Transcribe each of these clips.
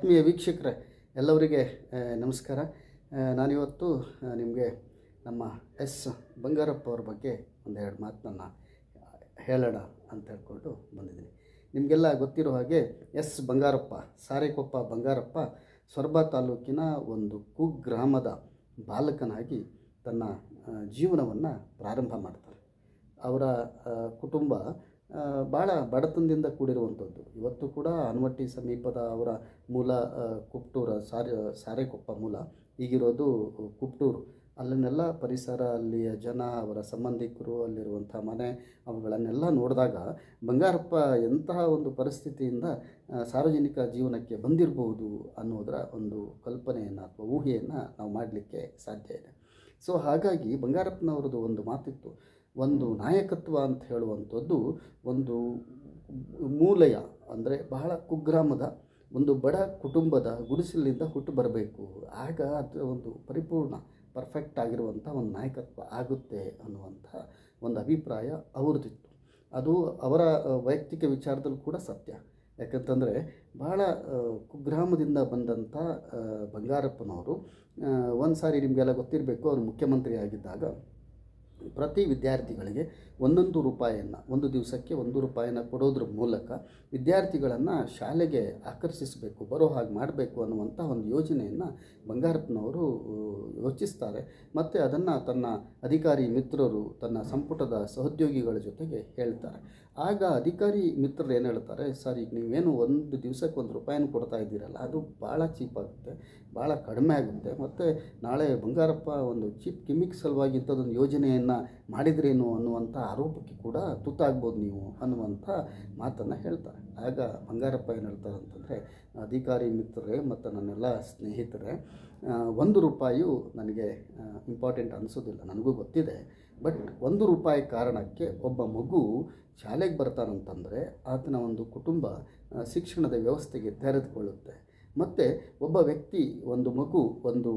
ಆತ್ಮೀಯ ವೀಕ್ಷಕರೇ, ಎಲ್ಲವರಿಗೆ ನಮಸ್ಕಾರ. ನಾನಿವತ್ತು ನಿಮಗೆ ನಮ್ಮ ಎಸ್ ಬಂಗಾರಪ್ಪ ಅವ್ರ ಬಗ್ಗೆ ಒಂದೆರಡು ಮಾತನ್ನು ಹೇಳೋಣ ಅಂತ ಹೇಳ್ಕೊಂಡು ಬಂದಿದ್ದೀನಿ. ನಿಮಗೆಲ್ಲ ಗೊತ್ತಿರೋ ಹಾಗೆ ಎಸ್ ಬಂಗಾರಪ್ಪ, ಸಾರೇಕೊಪ್ಪ ಬಂಗಾರಪ್ಪ ಸೊರಬ ತಾಲೂಕಿನ ಒಂದು ಕುಗ್ರಾಮದ ಬಾಲಕನಾಗಿ ತನ್ನ ಜೀವನವನ್ನು ಪ್ರಾರಂಭ ಮಾಡ್ತಾರೆ. ಅವರ ಕುಟುಂಬ ಭಾಳ ಬಡತನದಿಂದ ಕೂಡಿರುವಂಥದ್ದು. ಇವತ್ತು ಕೂಡ ಆನವಟ್ಟಿ ಸಮೀಪದ ಅವರ ಮೂಲ ಕುಪ್ಟೂರು, ಸಾರೇಕೊಪ್ಪ ಮೂಲ, ಈಗಿರೋದು ಕುಪ್ಟೂರು. ಅಲ್ಲನ್ನೆಲ್ಲ ಪರಿಸರ, ಅಲ್ಲಿಯ ಜನ, ಅವರ ಸಂಬಂಧಿಕರು, ಅಲ್ಲಿರುವಂಥ ಮನೆ, ಅವುಗಳನ್ನೆಲ್ಲ ನೋಡಿದಾಗ ಬಂಗಾರಪ್ಪ ಎಂತಹ ಒಂದು ಪರಿಸ್ಥಿತಿಯಿಂದ ಸಾರ್ವಜನಿಕ ಜೀವನಕ್ಕೆ ಬಂದಿರಬಹುದು ಅನ್ನೋದರ ಒಂದು ಕಲ್ಪನೆಯನ್ನು ಅಥವಾ ಊಹೆಯನ್ನು ನಾವು ಮಾಡಲಿಕ್ಕೆ ಸಾಧ್ಯ ಇದೆ. ಸೊ ಹಾಗಾಗಿ ಬಂಗಾರಪ್ಪನವ್ರದ್ದು ಒಂದು ಮಾತಿತ್ತು, ಒಂದು ನಾಯಕತ್ವ ಅಂತ ಹೇಳುವಂಥದ್ದು ಒಂದು ಮೂಲೆಯ, ಅಂದರೆ ಬಹಳ ಕುಗ್ರಾಮದ ಒಂದು ಬಡ ಕುಟುಂಬದ ಗುಡಿಸಲಿನಿಂದ ಹುಟ್ಟು ಬರಬೇಕು, ಆಗ ಅದರ ಒಂದು ಪರಿಪೂರ್ಣ ಪರ್ಫೆಕ್ಟ್ ಆಗಿರುವಂಥ ಒಂದು ನಾಯಕತ್ವ ಆಗುತ್ತೆ ಅನ್ನುವಂಥ ಒಂದು ಅಭಿಪ್ರಾಯ ಅವ್ರದ್ದಿತ್ತು. ಅದು ಅವರ ವೈಯಕ್ತಿಕ ವಿಚಾರದಲ್ಲೂ ಕೂಡ ಸತ್ಯ. ಯಾಕಂತಂದರೆ ಭಾಳ ಕುಗ್ರಾಮದಿಂದ ಬಂದಂಥ ಬಂಗಾರಪ್ಪನವರು ಒಂದು ಸಾರಿ ನಿಮಗೆಲ್ಲ ಗೊತ್ತಿರಬೇಕು, ಅವರು ಮುಖ್ಯಮಂತ್ರಿ ಆಗಿದ್ದಾಗ ಪ್ರತಿ ವಿದ್ಯಾರ್ಥಿಗಳಿಗೆ 1 ರೂಪಾಯಿಯನ್ನು, ಒಂದು ದಿವಸಕ್ಕೆ 1 ರೂಪಾಯಿಯನ್ನು ಕೊಡೋದ್ರ ಮೂಲಕ ವಿದ್ಯಾರ್ಥಿಗಳನ್ನು ಶಾಲೆಗೆ ಆಕರ್ಷಿಸಬೇಕು, ಬರೋ ಹಾಗೆ ಮಾಡಬೇಕು ಅನ್ನುವಂಥ ಒಂದು ಯೋಜನೆಯನ್ನು ಬಂಗಾರಪ್ಪನವರು ಯೋಚಿಸ್ತಾರೆ. ಮತ್ತು ಅದನ್ನು ತನ್ನ ಅಧಿಕಾರಿ ಮಿತ್ರರು, ತನ್ನ ಸಂಪುಟದ ಸಹೋದ್ಯೋಗಿಗಳ ಜೊತೆಗೆ ಹೇಳ್ತಾರೆ. ಆಗ ಅಧಿಕಾರಿ ಮಿತ್ರರು ಏನು ಹೇಳ್ತಾರೆ, ಸರ್ ಈಗ ನೀವೇನು ಒಂದು ದಿವಸಕ್ಕೆ 1 ರೂಪಾಯಿನ ಕೊಡ್ತಾ ಇದ್ದೀರಲ್ಲ, ಅದು ಭಾಳ ಚೀಪ್ ಆಗುತ್ತೆ, ಭಾಳ ಕಡಿಮೆ ಆಗುತ್ತೆ, ಮತ್ತು ನಾಳೆ ಬಂಗಾರಪ್ಪ ಒಂದು ಚೀಪ್ ಗಿಮಿಕ್ ಸಲುವಾಗಿ ಇಂಥದ್ದೊಂದು ಯೋಜನೆಯನ್ನು ಮಾಡಿದ್ರೇನು ಅನ್ನುವಂಥ ಆರೋಪಕ್ಕೆ ಕೂಡ ತುತ್ತಾಗ್ಬೋದು ನೀವು ಅನ್ನುವಂಥ ಮಾತನ್ನು ಹೇಳ್ತಾರೆ. ಆಗ ಬಂಗಾರಪ್ಪ ಏನು ಹೇಳ್ತಾರೆ ಅಂತಂದರೆ, ಅಧಿಕಾರಿ ಮಿತ್ರರೇ ಮತ್ತು ನನ್ನೆಲ್ಲ ಸ್ನೇಹಿತರೆ, 1 ರೂಪಾಯಿಯು ನನಗೆ ಇಂಪಾರ್ಟೆಂಟ್ ಅನಿಸೋದಿಲ್ಲ, ನನಗೂ ಗೊತ್ತಿದೆ. ಬಟ್ 1 ರೂಪಾಯಿ ಕಾರಣಕ್ಕೆ ಒಬ್ಬ ಮಗು ಶಾಲೆಗೆ ಬರ್ತಾನಂತಂದರೆ ಆತನ ಒಂದು ಕುಟುಂಬ ಶಿಕ್ಷಣದ ವ್ಯವಸ್ಥೆಗೆ ತೆರೆದುಕೊಳ್ಳುತ್ತೆ. ಮತ್ತು ಒಬ್ಬ ವ್ಯಕ್ತಿ, ಒಂದು ಮಗು, ಒಂದು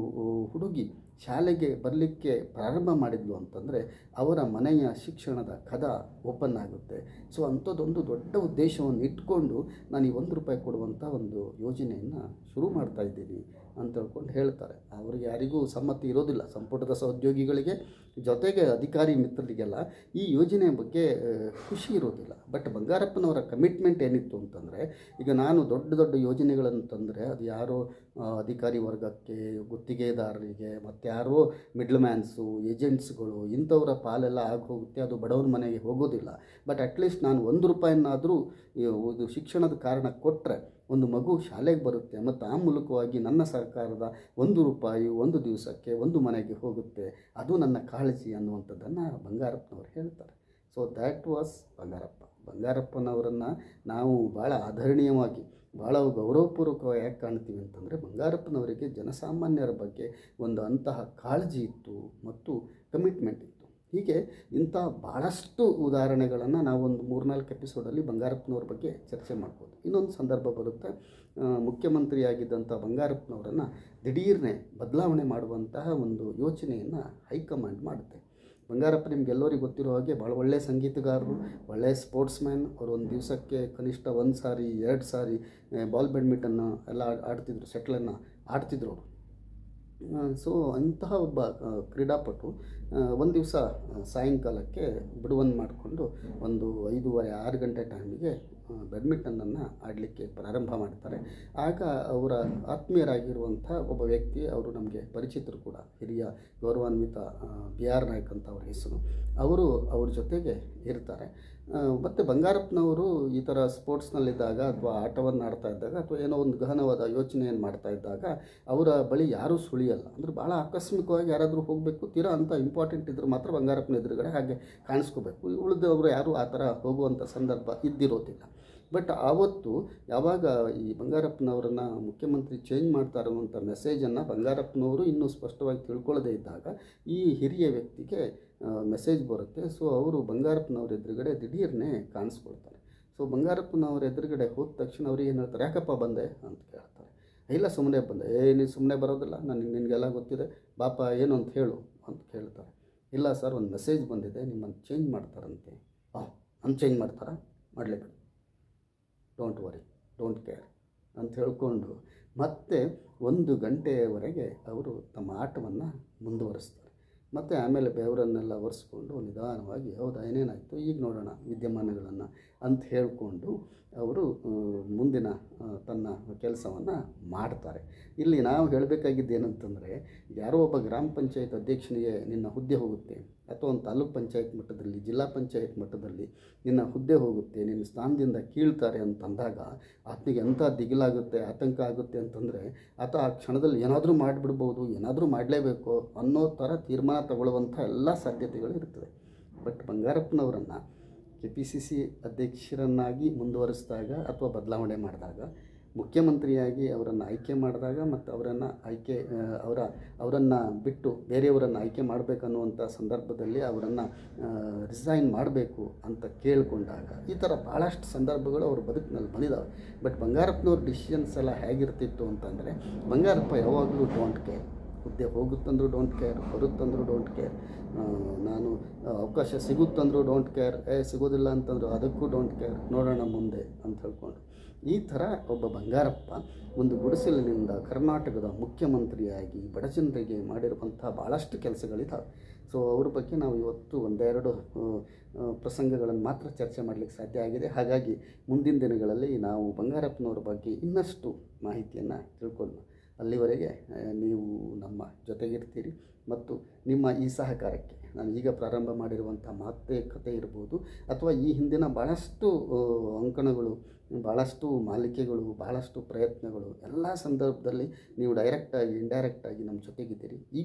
ಹುಡುಗಿ ಶಾಲೆಗೆ ಬರಲಿಕ್ಕೆ ಪ್ರಾರಂಭ ಮಾಡಿದ್ಲು ಅಂತಂದರೆ ಅವರ ಮನೆಯ ಶಿಕ್ಷಣದ ಕದ ಓಪನ್ ಆಗುತ್ತೆ. ಸೊ ಅಂಥದ್ದೊಂದು ದೊಡ್ಡ ಉದ್ದೇಶವನ್ನು ಇಟ್ಕೊಂಡು ನಾನು ಈ 1 ರೂಪಾಯಿ ಕೊಡುವಂಥ ಒಂದು ಯೋಜನೆಯನ್ನು ಶುರು ಮಾಡ್ತಾಯಿದ್ದೀನಿ ಅಂತ ಹೇಳ್ಕೊಂಡು ಹೇಳ್ತಾರೆ. ಅವ್ರಿಗೆ ಯಾರಿಗೂ ಸಮ್ಮತಿ ಇರೋದಿಲ್ಲ, ಸಂಪುಟದ ಸಹೋದ್ಯೋಗಿಗಳಿಗೆ ಜೊತೆಗೆ ಅಧಿಕಾರಿ ಮಿತ್ರರಿಗೆಲ್ಲ ಈ ಯೋಜನೆಯ ಬಗ್ಗೆ ಖುಷಿ ಇರೋದಿಲ್ಲ. ಬಟ್ ಬಂಗಾರಪ್ಪನವರ ಕಮಿಟ್ಮೆಂಟ್ ಏನಿತ್ತು ಅಂತಂದರೆ, ಈಗ ನಾನು ದೊಡ್ಡ ದೊಡ್ಡ ಯೋಜನೆಗಳನ್ನು ತಂದರೆ ಅದು ಯಾರೋ ಅಧಿಕಾರಿ ವರ್ಗಕ್ಕೆ, ಗುತ್ತಿಗೆದಾರರಿಗೆ, ಮತ್ತು ಯಾರೋ ಮಿಡ್ಲ್ ಮ್ಯಾನ್ಸು, ಏಜೆಂಟ್ಸ್ಗಳು, ಇಂಥವರ ಪಾಲೆಲ್ಲ ಆಗೋಗುತ್ತೆ, ಅದು ಬಡವನ ಮನೆಗೆ ಹೋಗೋದಿಲ್ಲ. ಬಟ್ ಅಟ್ಲೀಸ್ಟ್ ನಾನು 1 ರೂಪಾಯಿನಾದರೂ ಇದು ಶಿಕ್ಷಣದ ಕಾರಣ ಕೊಟ್ಟರೆ ಒಂದು ಮಗು ಶಾಲೆಗೆ ಬರುತ್ತೆ, ಮತ್ತು ಆ ಮೂಲಕವಾಗಿ ನನ್ನ ಸರ್ಕಾರದ 1 ರೂಪಾಯಿ ಒಂದು ದಿವಸಕ್ಕೆ ಒಂದು ಮನೆಗೆ ಹೋಗುತ್ತೆ, ಅದು ನನ್ನ ಕಾಳಜಿ ಅನ್ನುವಂಥದ್ದನ್ನು ಬಂಗಾರಪ್ಪನವರು ಹೇಳ್ತಾರೆ. So that was Bangarappa. ಬಂಗಾರಪ್ಪನವರನ್ನು ನಾವು ಭಾಳ ಆದರಣೀಯವಾಗಿ, ಭಾಳ ಗೌರವಪೂರ್ವಕವಾಗಿ ಯಾಕೆ ಕಾಣ್ತೀವಿ ಅಂತಂದರೆ, ಬಂಗಾರಪ್ಪನವರಿಗೆ ಜನಸಾಮಾನ್ಯರ ಬಗ್ಗೆ ಒಂದು ಅಂತಹ ಕಾಳಜಿ ಇತ್ತು ಮತ್ತು ಕಮಿಟ್ಮೆಂಟ್ ಇತ್ತು. ಹೀಗೆ ಇಂಥ ಭಾಳಷ್ಟು ಉದಾಹರಣೆಗಳನ್ನು ನಾವೊಂದು 3-4 ಎಪಿಸೋಡಲ್ಲಿ ಬಂಗಾರಪ್ಪನವ್ರ ಬಗ್ಗೆ ಚರ್ಚೆ ಮಾಡ್ಬೋದು. ಇನ್ನೊಂದು ಸಂದರ್ಭ ಬರುತ್ತೆ, ಮುಖ್ಯಮಂತ್ರಿಯಾಗಿದ್ದಂಥ ಬಂಗಾರಪ್ಪನವರನ್ನು ದಿಢೀರ್ನೆ ಬದಲಾವಣೆ ಮಾಡುವಂತಹ ಒಂದು ಯೋಚನೆಯನ್ನು ಹೈಕಮಾಂಡ್ ಮಾಡುತ್ತೆ. ಬಂಗಾರಪ್ಪ ನಿಮಗೆಲ್ಲರಿಗೂ ಗೊತ್ತಿರೋ ಹಾಗೆ ಭಾಳ ಒಳ್ಳೆಯ ಸಂಗೀತಗಾರರು, ಒಳ್ಳೆಯ ಸ್ಪೋರ್ಟ್ಸ್ ಮ್ಯಾನ್. ಅವರು ಒಂದು ದಿವಸಕ್ಕೆ ಕನಿಷ್ಠ 1 ಸಾರಿ 2 ಸಾರಿ ಬಾಲ್ ಬ್ಯಾಡ್ಮಿಂಟನ್ನು ಎಲ್ಲ ಆಡ್ತಿದ್ರು, ಶಟ್ಲನ್ನು ಆಡ್ತಿದ್ರು ಅವರು. ಸೊ ಅಂತಹ ಒಬ್ಬ ಕ್ರೀಡಾಪಟು ಒಂದು ದಿವಸ ಸಾಯಂಕಾಲಕ್ಕೆ ಬಿಡುವನ್ನು ಮಾಡಿಕೊಂಡು ಒಂದು 5:30-6 ಗಂಟೆ ಟೈಮಿಗೆ ಬ್ಯಾಡ್ಮಿಂಟನನ್ನು ಆಡಲಿಕ್ಕೆ ಪ್ರಾರಂಭ ಮಾಡ್ತಾರೆ. ಆಗ ಅವರ ಆತ್ಮೀಯರಾಗಿರುವಂಥ ಒಬ್ಬ ವ್ಯಕ್ತಿ, ಅವರು ನಮಗೆ ಪರಿಚಿತರು ಕೂಡ, ಹಿರಿಯ ಗೌರವಾನ್ವಿತ BR ನಾಯಕ್ ಅಂತ ಅವ್ರ ಹೆಸರು, ಅವರು ಅವ್ರ ಜೊತೆಗೆ ಇರ್ತಾರೆ. ಮತ್ತು ಬಂಗಾರಪ್ಪನವರು ಈ ಥರ ಸ್ಪೋರ್ಟ್ಸ್ನಲ್ಲಿದ್ದಾಗ ಅಥವಾ ಆಟವನ್ನು ಆಡ್ತಾ ಇದ್ದಾಗ ಅಥವಾ ಏನೋ ಒಂದು ಗಹನವಾದ ಯೋಚನೆಯನ್ನು ಮಾಡ್ತಾ ಇದ್ದಾಗ ಅವರ ಬಳಿ ಯಾರೂ ಸುಳಿಯಲ್ಲ. ಅಂದರೆ ಭಾಳ ಆಕಸ್ಮಿಕವಾಗಿ ಯಾರಾದರೂ ಹೋಗಬೇಕು, ತೀರಾ ಅಂತ ಇಂಪಾರ್ಟೆಂಟ್ ಇದ್ದರೆ ಮಾತ್ರ ಬಂಗಾರಪ್ಪನ ಎದುರುಗಡೆ ಹಾಗೆ ಕಾಣಿಸ್ಕೋಬೇಕು. ಉಳಿದವರು ಯಾರೂ ಆ ಥರ ಹೋಗುವಂಥ ಸಂದರ್ಭ ಇದ್ದಿರೋದಿಲ್ಲ. ಬಟ್ ಆವತ್ತು ಯಾವಾಗ ಈ ಬಂಗಾರಪ್ಪನವರನ್ನು ಮುಖ್ಯಮಂತ್ರಿ ಚೇಂಜ್ ಮಾಡ್ತಾರೆ ಅನ್ನುವಂಥ ಮೆಸೇಜನ್ನು ಬಂಗಾರಪ್ಪನವರು ಇನ್ನೂ ಸ್ಪಷ್ಟವಾಗಿ ತಿಳ್ಕೊಳ್ಳದೇ ಇದ್ದಾಗ ಈ ಹಿರಿಯ ವ್ಯಕ್ತಿಗೆ ಮೆಸೇಜ್ ಬರುತ್ತೆ. ಸೊ ಅವರು ಬಂಗಾರಪ್ಪನವ್ರ ಎದುರುಗಡೆ ದಿಢೀರ್ನೆ ಕಾಣಿಸ್ಕೊಳ್ತಾರೆ. ಸೊ ಬಂಗಾರಪ್ಪನವ್ರ ಎದುರುಗಡೆ ಹೋದ ತಕ್ಷಣ ಅವ್ರಿಗೆ ಏನು ಹೇಳ್ತಾರೆ, ಯಾಕಪ್ಪ ಬಂದೆ ಅಂತ ಕೇಳ್ತಾರೆ. ಇಲ್ಲ ಸುಮ್ಮನೆ ಬಂದೆ. ನೀನು ಸುಮ್ಮನೆ ಬರೋದಿಲ್ಲ, ನಿನಗೆಲ್ಲ ಗೊತ್ತಿದೆ, ಬಾಪ ಏನು ಅಂತ ಹೇಳು ಅಂತ ಕೇಳ್ತಾರೆ. ಇಲ್ಲ ಸರ್, ಒಂದು ಮೆಸೇಜ್ ಬಂದಿದೆ, ನಿಮ್ಮನ್ನು ಚೇಂಜ್ ಮಾಡ್ತಾರಂತೆ. ನಾನು ಚೇಂಜ್ ಮಾಡ್ತಾರಾ? ಮಾಡಲೇಬೇಕು, ಡೋಂಟ್ ವರಿ, ಡೋಂಟ್ ಕೇರ್ ಅಂತ ಹೇಳ್ಕೊಂಡು ಮತ್ತು 1 ಗಂಟೆಯವರೆಗೆ ಅವರು ತಮ್ಮ ಆಟವನ್ನು ಮುಂದುವರಿಸ್ತಾರೆ. ಮತ್ತು ಆಮೇಲೆ ಬೆವರನ್ನೆಲ್ಲ ಒರೆಸ್ಕೊಂಡು ನಿಧಾನವಾಗಿ ಹೌದಾ ಏನೇನಾಯಿತು ಈಗ ನೋಡೋಣ ವಿದ್ಯಮಾನಗಳನ್ನು ಅಂತ ಹೇಳಿಕೊಂಡು ಅವರು ಮುಂದಿನ ತನ್ನ ಕೆಲಸವನ್ನು ಮಾಡ್ತಾರೆ. ಇಲ್ಲಿ ನಾವು ಹೇಳಬೇಕಾಗಿದ್ದು ಏನಂತಂದರೆ, ಯಾರೋ ಒಬ್ಬ ಗ್ರಾಮ ಪಂಚಾಯತ್ ಅಧ್ಯಕ್ಷನಿಗೆ ನಿನ್ನ ಹುದ್ದೆ ಹೋಗುತ್ತೆ, ಅಥವಾ ಒಂದು ತಾಲೂಕ್ ಪಂಚಾಯತ್ ಮಟ್ಟದಲ್ಲಿ, ಜಿಲ್ಲಾ ಪಂಚಾಯತ್ ಮಟ್ಟದಲ್ಲಿ ನಿನ್ನ ಹುದ್ದೆ ಹೋಗುತ್ತೆ, ನಿನ್ನ ಸ್ಥಾನದಿಂದ ಕೀಳ್ತಾರೆ ಅಂತಂದಾಗ ಆತನಿಗೆ ಎಂಥ ದಿಗಿಲಾಗುತ್ತೆ, ಆತಂಕ ಆಗುತ್ತೆ ಅಂತಂದರೆ ಆತ ಆ ಕ್ಷಣದಲ್ಲಿ ಏನಾದರೂ ಮಾಡಿಬಿಡ್ಬೋದು, ಏನಾದರೂ ಮಾಡಲೇಬೇಕು ಅನ್ನೋ ಥರ ತೀರ್ಮಾನ ತಗೊಳ್ಳುವಂಥ ಎಲ್ಲ ಸಾಧ್ಯತೆಗಳು ಇರ್ತದೆ. ಬಟ್ ಬಂಗಾರಪ್ಪನವರನ್ನು KPCC ಅಧ್ಯಕ್ಷರನ್ನಾಗಿ ಮುಂದುವರಿಸಿದಾಗ ಅಥವಾ ಬದಲಾವಣೆ ಮಾಡಿದಾಗ, ಮುಖ್ಯಮಂತ್ರಿಯಾಗಿ ಅವರನ್ನು ಆಯ್ಕೆ ಮಾಡಿದಾಗ ಮತ್ತು ಅವರನ್ನು ಬಿಟ್ಟು ಬೇರೆಯವರನ್ನು ಆಯ್ಕೆ ಮಾಡಬೇಕನ್ನುವಂಥ ಸಂದರ್ಭದಲ್ಲಿ ಅವರನ್ನು ರಿಸೈನ್ ಮಾಡಬೇಕು ಅಂತ ಕೇಳಿಕೊಂಡಾಗ ಈ ಥರ ಭಾಳಷ್ಟು ಸಂದರ್ಭಗಳು ಅವ್ರ ಬದುಕಿನಲ್ಲಿ ಬಂದಿದ್ದಾವೆ. ಬಟ್ ಬಂಗಾರಪ್ಪನವ್ರ ಡಿಸಿಷನ್ಸ್ ಎಲ್ಲ ಹೇಗಿರ್ತಿತ್ತು ಅಂತಂದರೆ, ಬಂಗಾರಪ್ಪ ಯಾವಾಗಲೂ ಡೋಂಟ್ ಕೇರ್, ಹುದ್ದೆ ಹೋಗುತ್ತಂದ್ರೂ ಡೋಂಟ್ ಕೇರ್, ಬರುತ್ತಂದ್ರೂ ಡೋಂಟ್ ಕೇರ್, ನಾನು ಅವಕಾಶ ಸಿಗುತ್ತಂದ್ರೂ ಡೋಂಟ್ ಕೇರ್, ಸಿಗೋದಿಲ್ಲ ಅಂತಂದ್ರು ಅದಕ್ಕೂ ಡೋಂಟ್ ಕೇರ್, ನೋಡೋಣ ಮುಂದೆ ಅಂತ ಹೇಳ್ಕೊಂಡು ಈ ಥರ ಒಬ್ಬ ಬಂಗಾರಪ್ಪ ಒಂದು ಗುಡಿಸಲಿನಿಂದ ಕರ್ನಾಟಕದ ಮುಖ್ಯಮಂತ್ರಿಯಾಗಿ ಬಡಜನರಿಗೆ ಮಾಡಿರುವಂಥ ಭಾಳಷ್ಟು ಕೆಲಸಗಳಿದ್ದಾವೆ. ಸೊ ಅವ್ರ ಬಗ್ಗೆ ನಾವು ಇವತ್ತು ಒಂದೆರಡು ಪ್ರಸಂಗಗಳನ್ನು ಮಾತ್ರ ಚರ್ಚೆ ಮಾಡಲಿಕ್ಕೆ ಸಾಧ್ಯ ಆಗಿದೆ. ಹಾಗಾಗಿ ಮುಂದಿನ ದಿನಗಳಲ್ಲಿ ನಾವು ಬಂಗಾರಪ್ಪನವ್ರ ಬಗ್ಗೆ ಇನ್ನಷ್ಟು ಮಾಹಿತಿಯನ್ನು ತಿಳ್ಕೊಳ್ಳೋಣ. ಅಲ್ಲಿವರೆಗೆ ನೀವು ನಮ್ಮ ಜೊತೆಗಿರ್ತೀರಿ ಮತ್ತು ನಿಮ್ಮ ಈ ಸಹಕಾರಕ್ಕೆ ನಾನು ಈಗ ಪ್ರಾರಂಭ ಮಾಡಿರುವಂಥ ಮಾತೇ ಕಥೆ ಇರ್ಬೋದು, ಅಥವಾ ಈ ಹಿಂದಿನ ಭಾಳಷ್ಟು ಅಂಕಣಗಳು, ಭಾಳಷ್ಟು ಮಾಲಿಕೆಗಳು, ಭಾಳಷ್ಟು ಪ್ರಯತ್ನಗಳು ಎಲ್ಲ ಸಂದರ್ಭದಲ್ಲಿ ನೀವು ಡೈರೆಕ್ಟಾಗಿ ಇಂಡೈರೆಕ್ಟಾಗಿ ನಮ್ಮ ಜೊತೆಗಿದ್ದೀರಿ. ಈ